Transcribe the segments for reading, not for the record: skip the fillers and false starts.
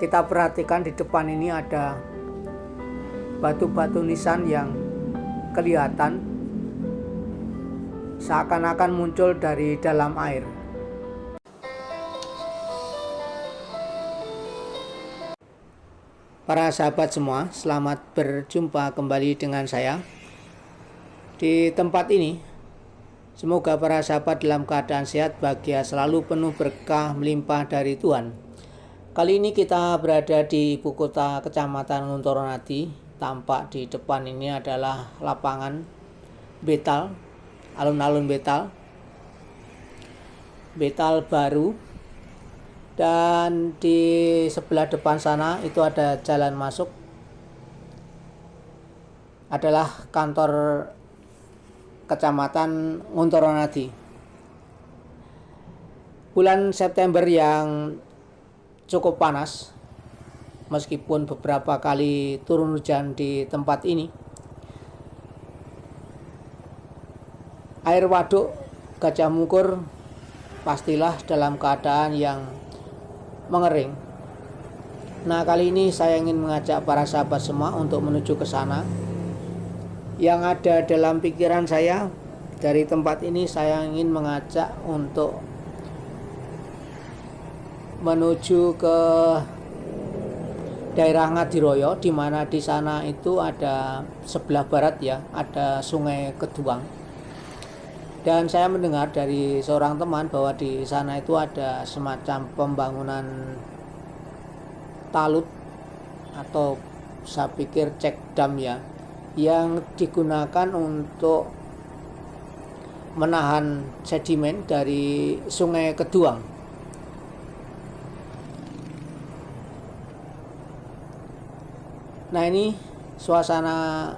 Kita perhatikan di depan ini ada batu-batu nisan yang kelihatan seakan-akan muncul dari dalam air. Para sahabat semua, selamat berjumpa kembali dengan saya di tempat ini. Semoga para sahabat dalam keadaan sehat, bahagia, selalu penuh berkah melimpah dari Tuhan. Kali ini kita berada di ibu kota kecamatan Nguntoronadi. Tampak di depan ini adalah lapangan betal, alun-alun betal baru. Dan di sebelah depan sana itu ada jalan masuk, adalah kantor kecamatan Nguntoronadi. Bulan September yang cukup panas, meskipun beberapa kali turun hujan di tempat ini. Air waduk Gajah Mungkur pastilah dalam keadaan yang mengering. Nah, kali ini saya ingin mengajak para sahabat semua untuk menuju ke sana. Yang ada dalam pikiran saya dari tempat ini, saya ingin mengajak untuk menuju ke daerah Ngadiroyo, di mana di sana itu ada sebelah barat ya, ada Sungai Keduang. Dan saya mendengar dari seorang teman bahwa di sana itu ada semacam pembangunan talut atau saya pikir cek dam ya, yang digunakan untuk menahan sedimen dari Sungai Keduang. Nah, ini suasana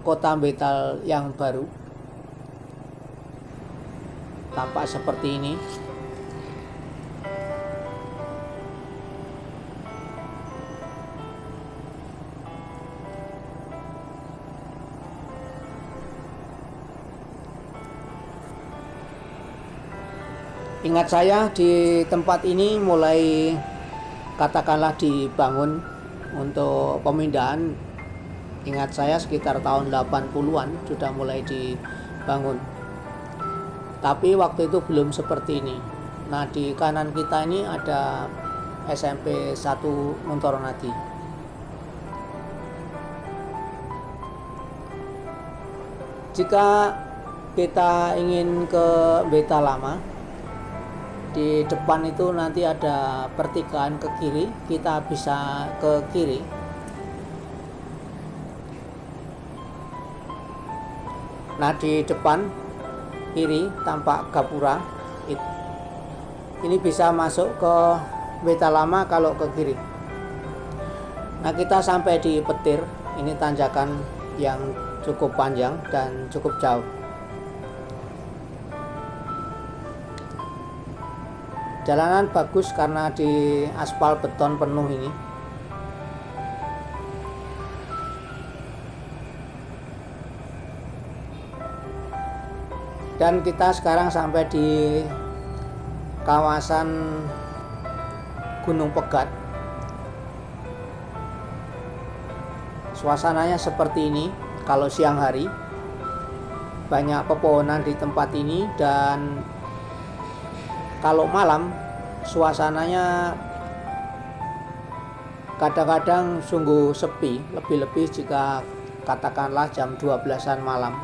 kota Betal yang baru. Tampak seperti ini. Ingat saya di tempat ini mulai katakanlah dibangun untuk pemindahan. Ingat saya sekitar tahun 80-an sudah mulai dibangun. Tapi waktu itu belum seperti ini. Nah, di kanan kita ini ada SMP 1 Nguntoronadi. Jika kita ingin ke Beta Lama, di depan itu nanti ada pertigaan ke kiri, kita bisa ke kiri. Nah, di depan kiri tampak gapura. Ini bisa masuk ke Beta Lama kalau ke kiri. Nah, kita sampai di petir. Ini tanjakan yang cukup panjang dan cukup jauh. Jalanan bagus karena di aspal beton penuh ini. Dan kita sekarang sampai di kawasan Gunung Pegat. Suasananya seperti ini kalau siang hari. Banyak pepohonan di tempat ini, dan kalau malam suasananya kadang-kadang sungguh sepi, lebih-lebih jika katakanlah jam 12-an malam,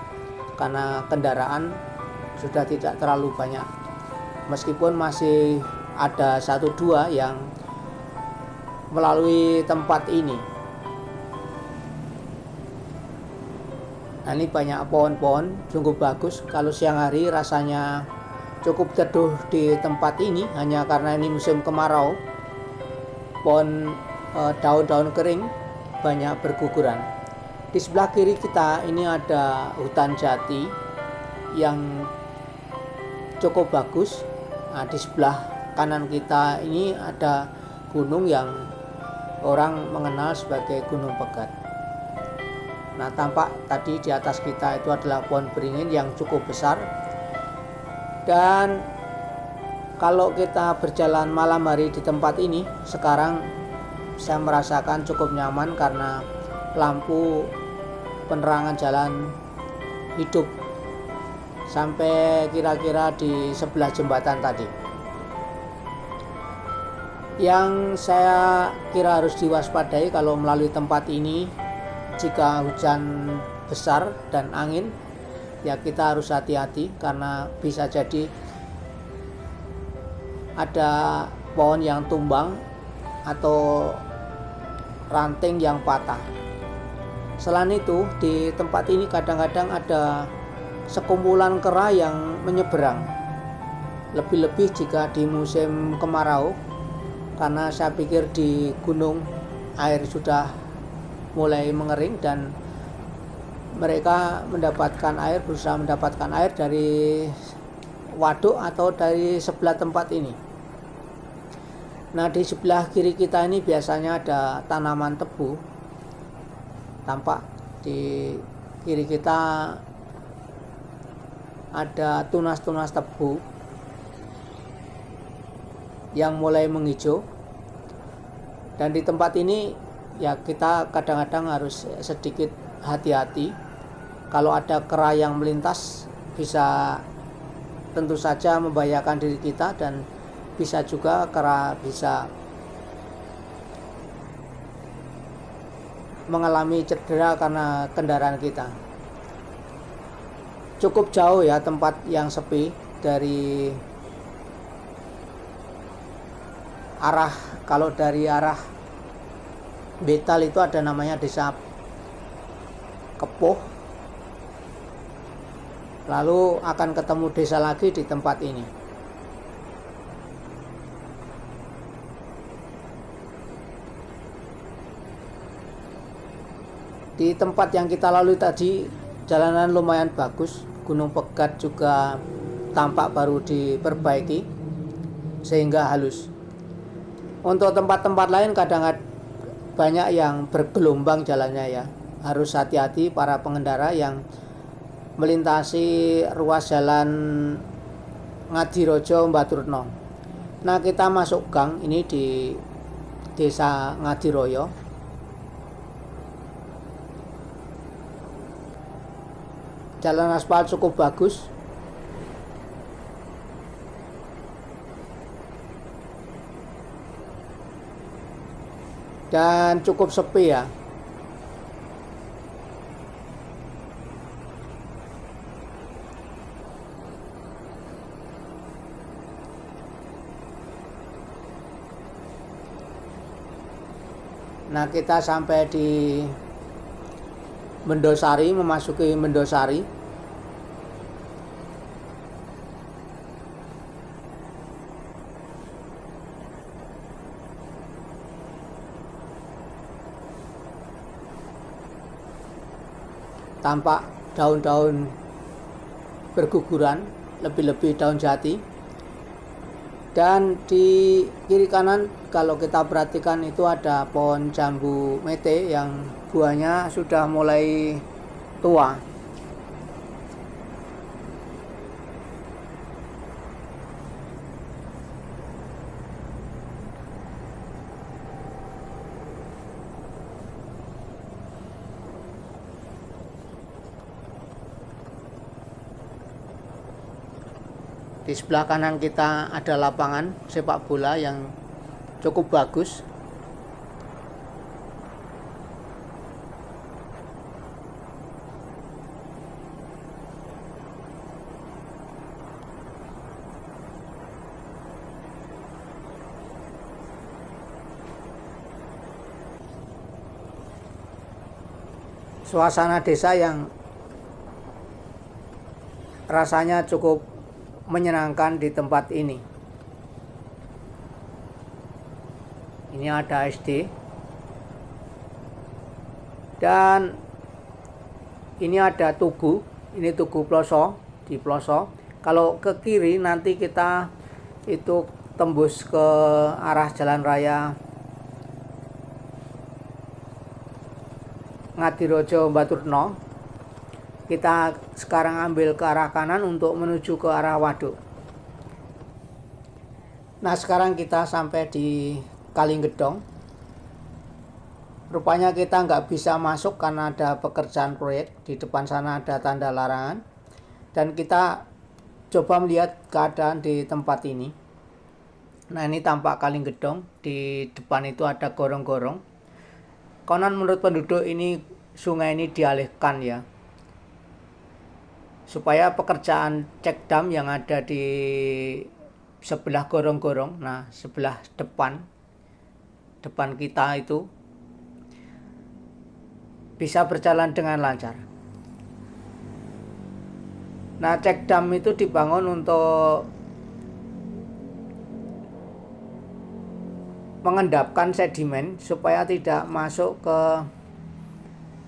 karena kendaraan sudah tidak terlalu banyak. Meskipun masih ada 1-2 yang melalui tempat ini. Nah, ini banyak pohon-pohon, sungguh bagus. Kalau siang hari rasanya cukup teduh di tempat ini, hanya karena ini musim kemarau. Pohon daun-daun kering banyak berguguran. Di sebelah kiri kita ini ada hutan jati yang cukup bagus. Nah, di sebelah kanan kita ini ada gunung yang orang mengenal sebagai Gunung Pegat. Nah, tampak tadi di atas kita itu adalah pohon beringin yang cukup besar. Dan kalau kita berjalan malam hari di tempat ini, sekarang saya merasakan cukup nyaman karena lampu penerangan jalan hidup sampai kira-kira di sebelah jembatan tadi. Yang saya kira harus diwaspadai kalau melalui tempat ini, jika hujan besar dan angin, ya kita harus hati-hati karena bisa jadi ada pohon yang tumbang atau ranting yang patah. Selain itu, di tempat ini kadang-kadang ada sekumpulan kera yang menyeberang, lebih-lebih jika di musim kemarau, karena saya pikir di gunung air sudah mulai mengering dan mereka berusaha mendapatkan air dari waduk atau dari sebelah tempat ini. Nah, di sebelah kiri kita ini biasanya ada tanaman tebu. Tampak di kiri kita ada tunas-tunas tebu yang mulai menghijau. Dan di tempat ini ya kita kadang-kadang harus sedikit hati-hati. Kalau ada kera yang melintas bisa tentu saja membahayakan diri kita, dan bisa juga kera bisa mengalami cedera karena kendaraan kita. Cukup jauh ya tempat yang sepi dari kalau dari arah Betal itu ada namanya desa Kepuh, lalu akan ketemu desa lagi di tempat ini. Di tempat yang kita lalui tadi jalanan lumayan bagus, Gunung Pegat juga tampak baru diperbaiki sehingga halus. Untuk tempat-tempat lain kadang-kadang banyak yang bergelombang jalannya ya. Harus hati-hati para pengendara yang melintasi ruas jalan Ngadirojo Mbaturno. Nah, kita masuk gang ini di desa Ngadiroyo. Jalan aspal cukup bagus. Dan cukup sepi ya. Nah, kita sampai di Mendosari, memasuki Mendosari. Tampak daun-daun berguguran, lebih-lebih daun jati. Dan di kiri kanan kalau kita perhatikan itu ada pohon jambu mete yang buahnya sudah mulai tua. Di sebelah kanan kita ada lapangan sepak bola yang cukup bagus. Suasana desa yang rasanya cukup menyenangkan di tempat ini. Ini ada SD dan ini ada tugu. Ini tugu Ploso di Ploso. Kalau ke kiri nanti kita itu tembus ke arah jalan raya Ngadirojo Mbaturno. Kita sekarang ambil ke arah kanan untuk menuju ke arah waduk. Nah, sekarang kita sampai di Kalinggedong. Rupanya kita nggak bisa masuk karena ada pekerjaan proyek. Di depan sana ada tanda larangan. Dan kita coba melihat keadaan di tempat ini. Nah, ini tampak Kalinggedong. Di depan itu ada gorong-gorong. Konon menurut penduduk ini, sungai ini dialihkan ya, supaya pekerjaan cek dam yang ada di sebelah gorong-gorong, nah sebelah depan kita itu bisa berjalan dengan lancar. Nah, cek dam itu dibangun untuk mengendapkan sedimen supaya tidak masuk ke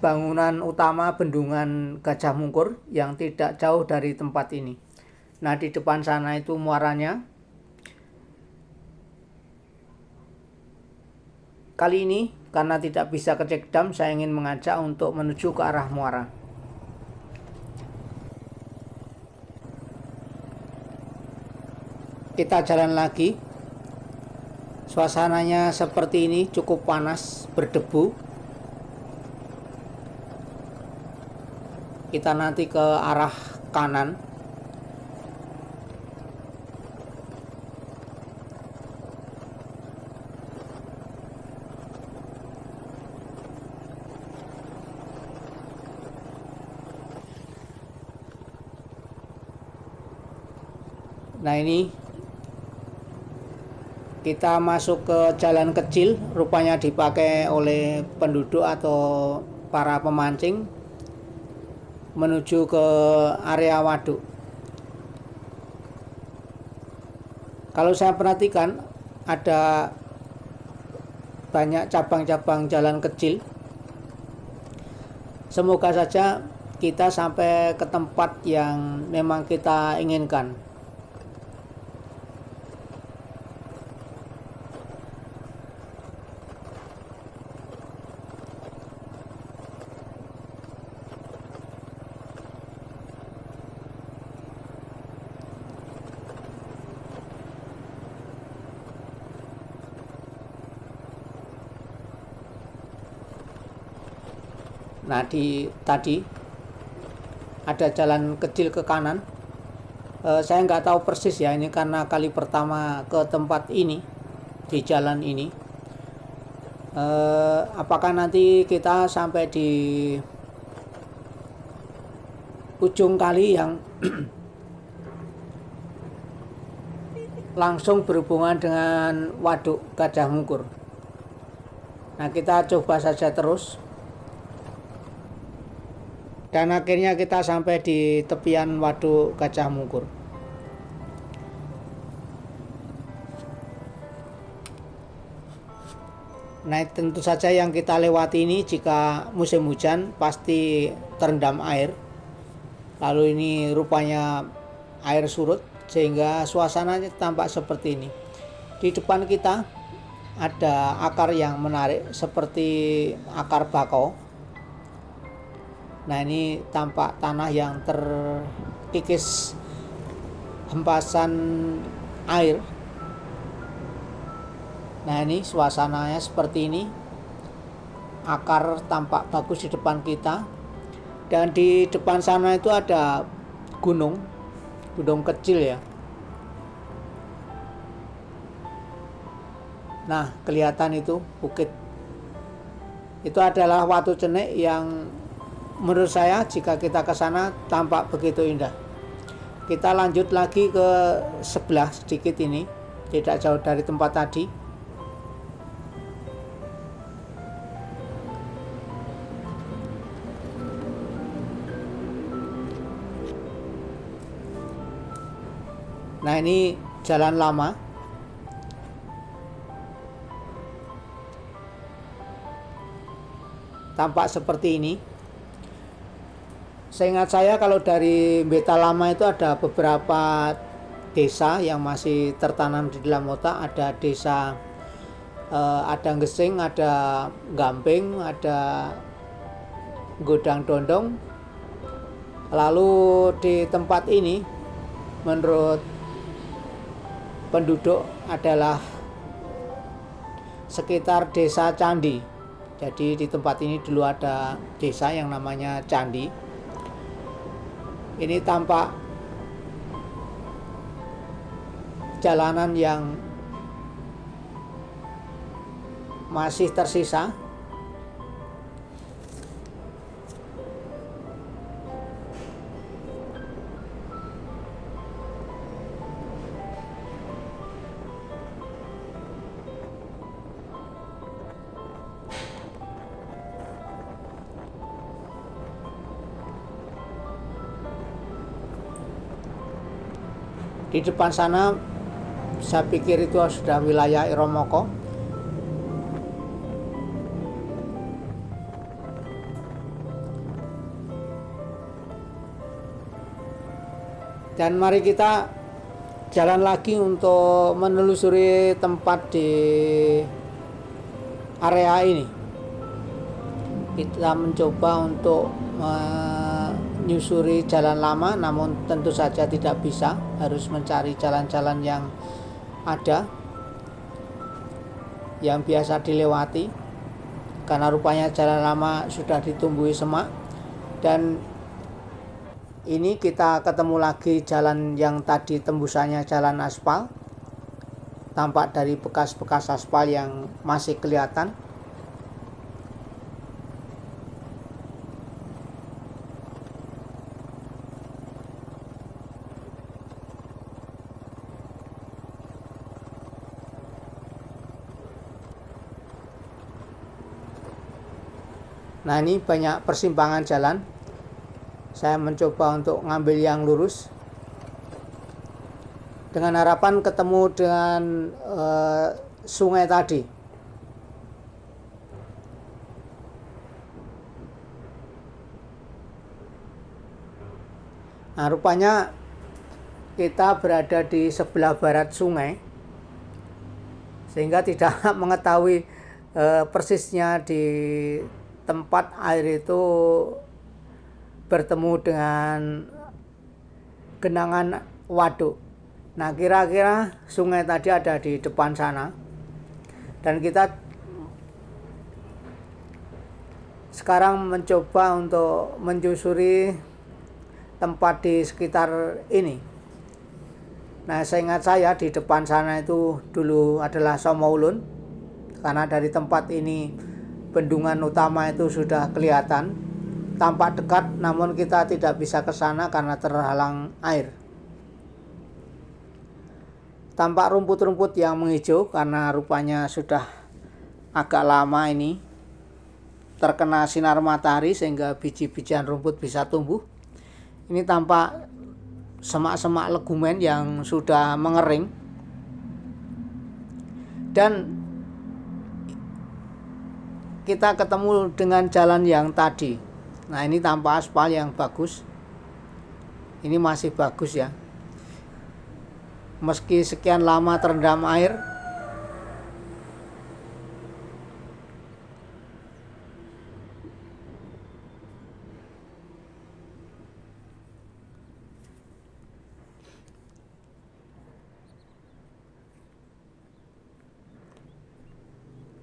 bangunan utama bendungan Gajah Mungkur yang tidak jauh dari tempat ini. Nah, di depan sana itu muaranya. Kali ini karena tidak bisa ke cek dam, saya ingin mengajak untuk menuju ke arah muara. Kita jalan lagi. Suasananya seperti ini, cukup panas, berdebu. Kita nanti ke arah kanan. Nah, ini kita masuk ke jalan kecil, rupanya dipakai oleh penduduk atau para pemancing menuju ke area waduk. Kalau saya perhatikan, ada banyak cabang-cabang jalan kecil. Semoga saja kita sampai ke tempat yang memang kita inginkan. Nah, tadi ada jalan kecil ke kanan. Saya nggak tahu persis ya, ini karena kali pertama ke tempat ini, di jalan ini. Apakah nanti kita sampai di ujung kali yang langsung berhubungan dengan waduk Gajah Mungkur. Nah, kita coba saja terus. Dan akhirnya kita sampai di tepian waduk Gajah Mungkur. Nah, tentu saja yang kita lewati ini jika musim hujan pasti terendam air. Lalu ini rupanya air surut sehingga suasananya tampak seperti ini. Di depan kita ada akar yang menarik seperti akar bakau. Nah, ini tampak tanah yang terkikis hempasan air. Nah, ini suasananya seperti ini. Akar tampak bagus di depan kita. Dan di depan sana itu ada gunung kecil ya. Nah, kelihatan itu bukit. Itu adalah Watu Cenik yang menurut saya jika kita ke sana tampak begitu indah. Kita lanjut lagi ke sebelah sedikit ini, tidak jauh dari tempat tadi. Nah, ini jalan lama. Tampak seperti ini. Seingat saya kalau dari Beta Lama itu ada beberapa desa yang masih tertanam di dalam otak. Ada desa ada Gesing, ada Gamping, ada Godang Dondong. Lalu di tempat ini menurut penduduk adalah sekitar desa Candi. Jadi di tempat ini dulu ada desa yang namanya Candi. Ini tampak jalanan yang masih tersisa. Di depan sana saya pikir itu sudah wilayah Iromoko. Dan mari kita jalan lagi untuk menelusuri tempat di area ini. Kita mencoba untuk menyusuri jalan lama, namun tentu saja tidak bisa, harus mencari jalan-jalan yang ada, yang biasa dilewati, karena rupanya jalan lama sudah ditumbuhi semak. Dan ini kita ketemu lagi jalan yang tadi tembusannya jalan aspal. Tampak dari bekas-bekas aspal yang masih kelihatan. Nah, ini banyak persimpangan jalan. Saya mencoba untuk ngambil yang lurus dengan harapan ketemu dengan sungai tadi. Nah, rupanya kita berada di sebelah barat sungai, sehingga tidak mengetahui persisnya di tempat air itu bertemu dengan genangan waduk. Nah, kira-kira sungai tadi ada di depan sana, dan kita sekarang mencoba untuk menyusuri tempat di sekitar ini. Nah, seingat saya di depan sana itu dulu adalah Somoulun, karena dari tempat ini bendungan utama itu sudah kelihatan, tampak dekat, namun kita tidak bisa ke sana karena terhalang air. Tampak rumput-rumput yang menghijau karena rupanya sudah agak lama ini terkena sinar matahari sehingga biji-bijian rumput bisa tumbuh. Ini tampak semak-semak legumen yang sudah mengering. Dan kita ketemu dengan jalan yang tadi. Nah, ini tampak aspal yang bagus. Ini masih bagus ya. Meski sekian lama terendam air.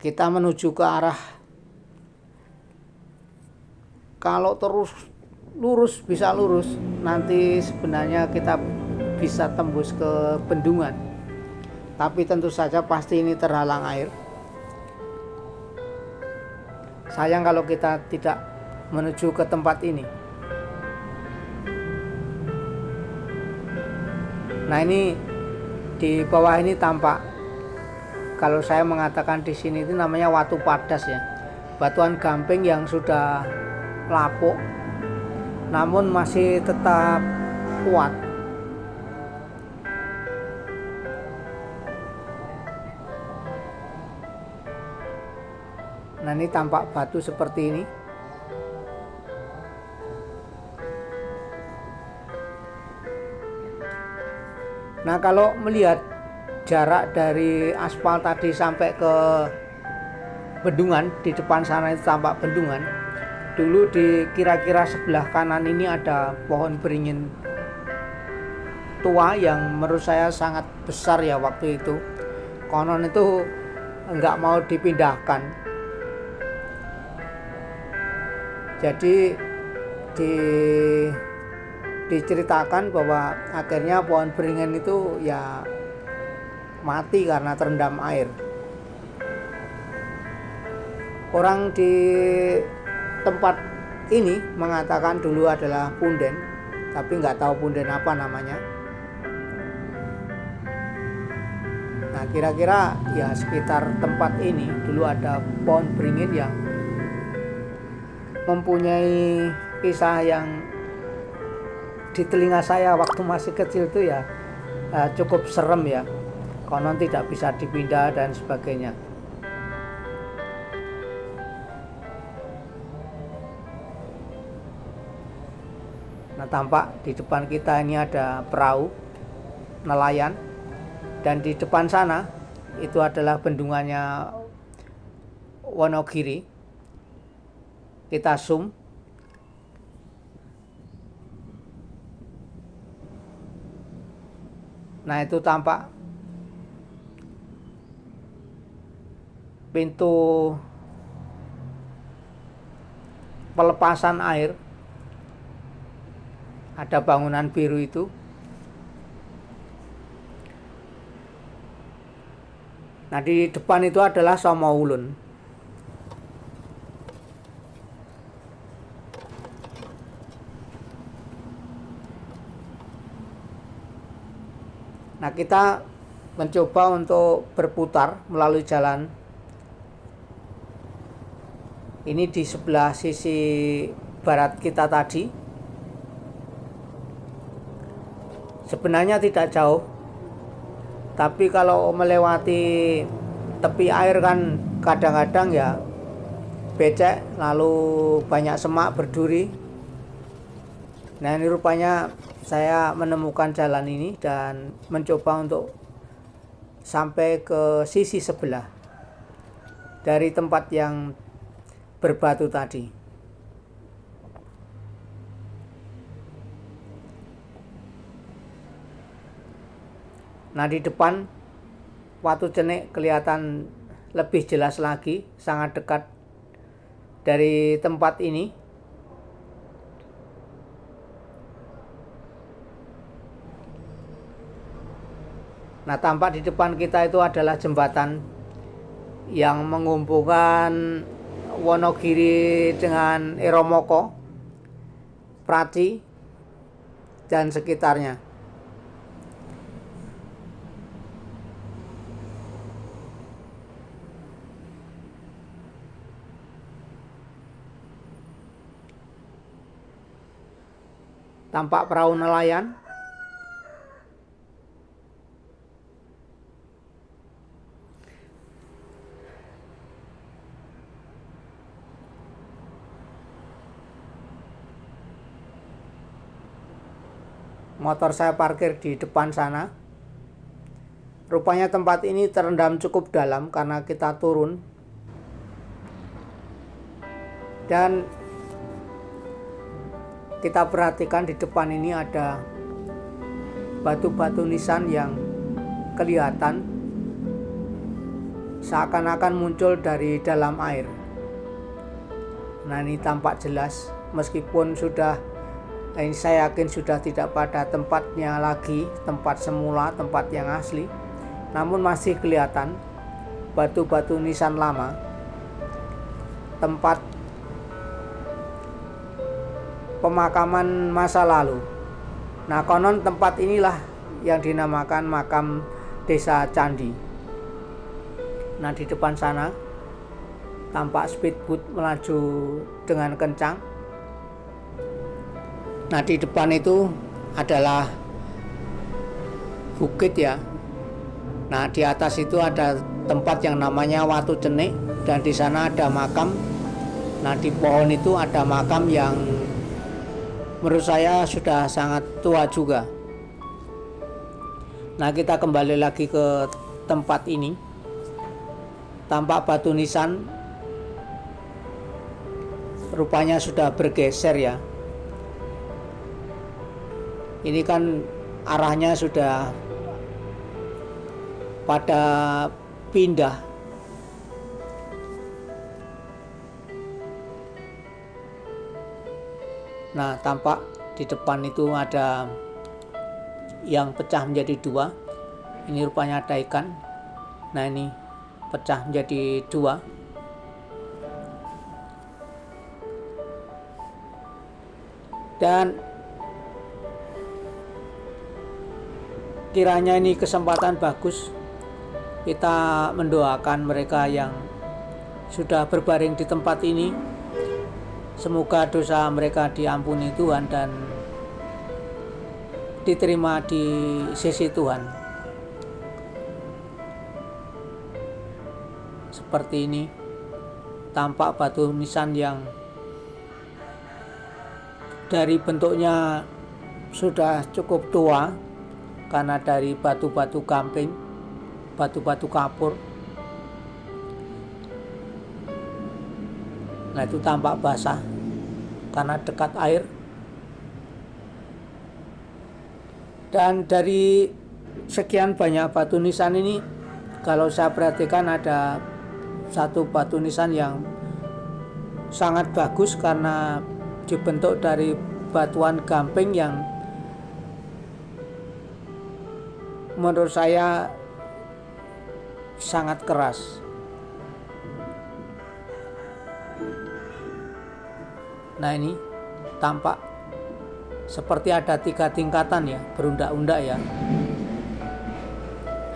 Kita menuju ke arah, kalau terus lurus bisa lurus, nanti sebenarnya kita bisa tembus ke bendungan. Tapi tentu saja pasti ini terhalang air. Sayang kalau kita tidak menuju ke tempat ini. Nah, ini di bawah ini tampak, kalau saya mengatakan di sini itu namanya Watu Padas ya. Batuan gamping yang sudah lapuk namun masih tetap kuat. Nah, ini tampak batu seperti ini. Nah, kalau melihat jarak dari aspal tadi sampai ke bendungan, di depan sana itu tampak bendungan. Dulu di kira-kira sebelah kanan ini ada pohon beringin tua yang menurut saya sangat besar ya waktu itu. Konon itu enggak mau dipindahkan. Jadi diceritakan bahwa akhirnya pohon beringin itu ya mati karena terendam air. Orang di tempat ini mengatakan dulu adalah punden, tapi nggak tahu punden apa namanya. Nah, kira-kira ya sekitar tempat ini dulu ada pohon beringin yang mempunyai kisah yang di telinga saya waktu masih kecil itu ya cukup serem ya. Konon tidak bisa dipindah dan sebagainya. Nah, tampak di depan kita ini ada perahu nelayan, dan di depan sana itu adalah bendungannya Wonogiri. Kita zoom. Nah, itu tampak pintu pelepasan air. Ada bangunan biru itu. Nah, di depan itu adalah Somoulun. Nah, kita mencoba untuk berputar melalui jalan. Ini di sebelah sisi barat kita tadi. Sebenarnya tidak jauh, tapi kalau melewati tepi air kan kadang-kadang ya becek, lalu banyak semak berduri. Nah, ini rupanya saya menemukan jalan ini dan mencoba untuk sampai ke sisi sebelah dari tempat yang berbatu tadi. Nah, di depan Watu Cenik kelihatan lebih jelas lagi, sangat dekat dari tempat ini. Nah, tampak di depan kita itu adalah jembatan yang menghubungkan Wonogiri dengan Eromoko, Praci, dan sekitarnya. Tampak perahu nelayan. Motor saya parkir di depan sana. Rupanya tempat ini terendam cukup dalam karena kita turun. Dan kita perhatikan di depan ini ada batu-batu nisan yang kelihatan seakan-akan muncul dari dalam air. Nah, ini tampak jelas meskipun ini saya yakin sudah tidak pada tempatnya lagi, tempat semula, tempat yang asli. Namun masih kelihatan batu-batu nisan lama, tempat pemakaman masa lalu. Nah, konon tempat inilah yang dinamakan makam Desa Candi. Nah, di depan sana tampak speedboat melaju dengan kencang. Nah, di depan itu adalah bukit ya. Nah, di atas itu ada tempat yang namanya Watu Cenik, dan di sana ada makam. Nah, di pohon itu ada makam yang menurut saya sudah sangat tua juga. Nah, kita kembali lagi ke tempat ini. Tampak batu nisan rupanya sudah bergeser ya. Ini kan arahnya sudah pada pindah. Nah, tampak di depan itu ada yang pecah menjadi dua. Ini rupanya ada ikan. Nah, ini pecah menjadi dua. Dan kiranya ini kesempatan bagus kita mendoakan mereka yang sudah berbaring di tempat ini. Semoga dosa mereka diampuni Tuhan dan diterima di sisi Tuhan. Seperti ini tampak batu nisan yang dari bentuknya sudah cukup tua karena dari batu-batu gamping, batu-batu kapur. Nah, itu tampak basah karena dekat air. Dan dari sekian banyak batu nisan ini, kalau saya perhatikan ada satu batu nisan yang sangat bagus karena dibentuk dari batuan gamping yang menurut saya sangat keras. Nah, ini tampak seperti ada 3 tingkatan ya, berundak-undak ya.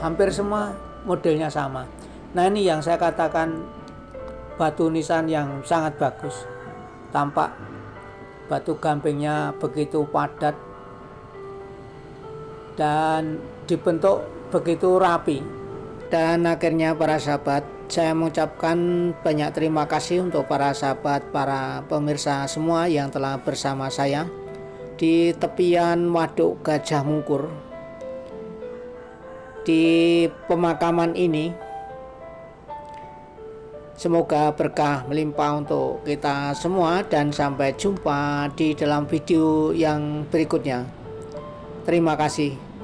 Hampir semua modelnya sama. Nah, ini yang saya katakan batu nisan yang sangat bagus. Tampak batu gampingnya begitu padat dan dibentuk begitu rapi. Dan akhirnya para sahabat, saya mengucapkan banyak terima kasih untuk para sahabat, para pemirsa semua yang telah bersama saya di tepian Waduk Gajah Mungkur, di pemakaman ini. Semoga berkah melimpah untuk kita semua dan sampai jumpa di dalam video yang berikutnya. Terima kasih.